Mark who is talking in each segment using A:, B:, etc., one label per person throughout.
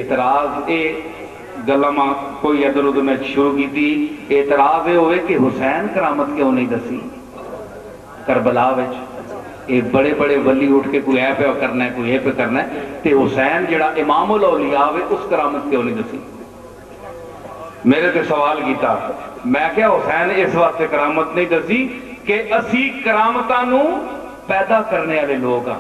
A: اعتراض گلاں کوئی ادھر ادھر میں شروع کی تھی. اعتراض یہ ہوئے کہ حسین کرامت کیوں نہیں دسی کربلا وچ. یہ بڑے بڑے ولی اٹھ کے کوئی اے پہ کرنا ہے کوئی اے پہ کرنا ہے تے حسین جڑا امام الاولیاء ہے اس کرامت کیوں نہیں دسی. میرے تے سوال کیتا میں کیا حسین اس واسطے کرامت نہیں دسی کہ اسی کرامتاں پیدا کرنے والے لوگ ہاں.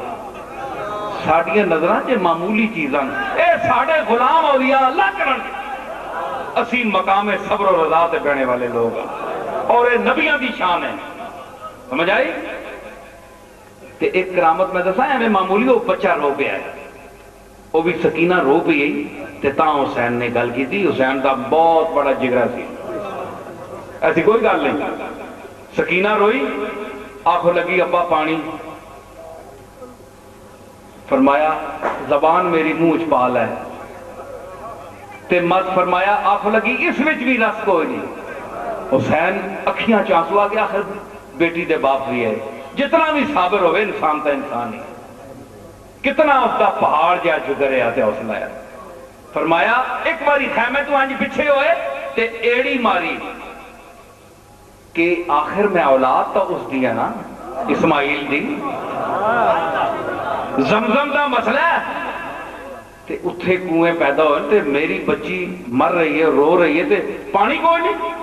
A: ساڈیاں نظراں چ معمولی چیزاں اے ساڈے غلام اولیاء اللہ کرن. اسی مقام صبر و رضا تے بہنے والے لوگ ہاں اور یہ نبیاں دی شان ہے. سمجھ آئی؟ تے ایک کرامت میں دسا ایویں معمولی وہ بچہ رو پیا ہے وہ بھی سکینہ رو پی گئی تے تاں حسین نے گل کی تھی. حسین دا بہت بڑا جگرا سی ایسی کوئی گل نہیں. سکینہ روئی آنکھوں لگی ابا پانی. فرمایا زبان میری منہ چ پال ہے تے مت. فرمایا آنکھوں لگی اس وچ بھی رس کوئی نہیں. حسین اکھیاں چانسو آ گیا آخر بیٹی دے باپ بھی ہے. جتنا بھی صابر ہوئے انسان تا انسان ہی کتنا اس کا پہاڑ جا جگر ہے آتے حوصلہ ہے. فرمایا ایک باری خیمے تو آنجی پچھے ہوئے تے ایڑی ماری کہ آخر میں اولاد تو اس دیا نا اسماعیل دی. زمزم دا مسئلہ ہے تے اتھے کنویں پیدا ہوئے تے میری بچی مر رہی ہے رو رہی ہے تے پانی کوئی نہیں.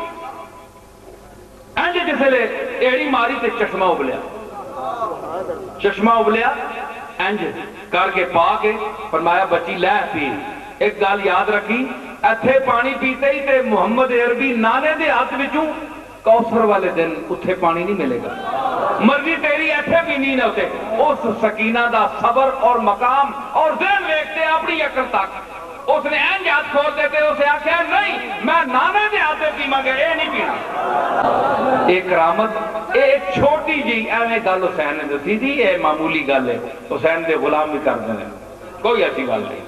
A: انج جسے لے ایڑی ماری تے چشمہ ابلیا. چشمہ ابلیا انج کر کے پا کے فرمایا بچی لے پی. ایک گال یاد رکھی ایتھے پانی پیتے ہی تے محمد عربی نانے دے ہاتھ وچوں کوثر والے دن اتھے پانی نہیں ملے گا. مرضی تیری ایتھے بھی نہیں نہ ہوتے. اس سکینہ دا صبر اور مقام اور ذہن دیکھتے اپنی عقل تک. اس نے انج ہاتھ کھول دیتے اسے آخیا نہیں میں نانے دے ہاتھ پیما گیا اے نہیں پینا. ایک کرامت ایک چھوٹی جی ایویں گل حسین نے دسی تھی. اے معمولی گل ہے حسین دے غلام بھی کر دیں کوئی ایسی گل نہیں.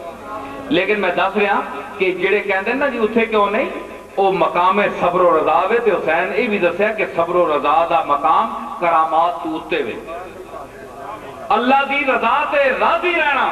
A: لیکن میں دس رہا کہ جڑے کہندے نا جی اتھے کیوں نہیں وہ مقام صبر و رضا وے تے حسین یہ بھی دسیا کہ صبر و رضا دا مقام کرامات تو اتے وے. اللہ دی رضا تے راضی رہنا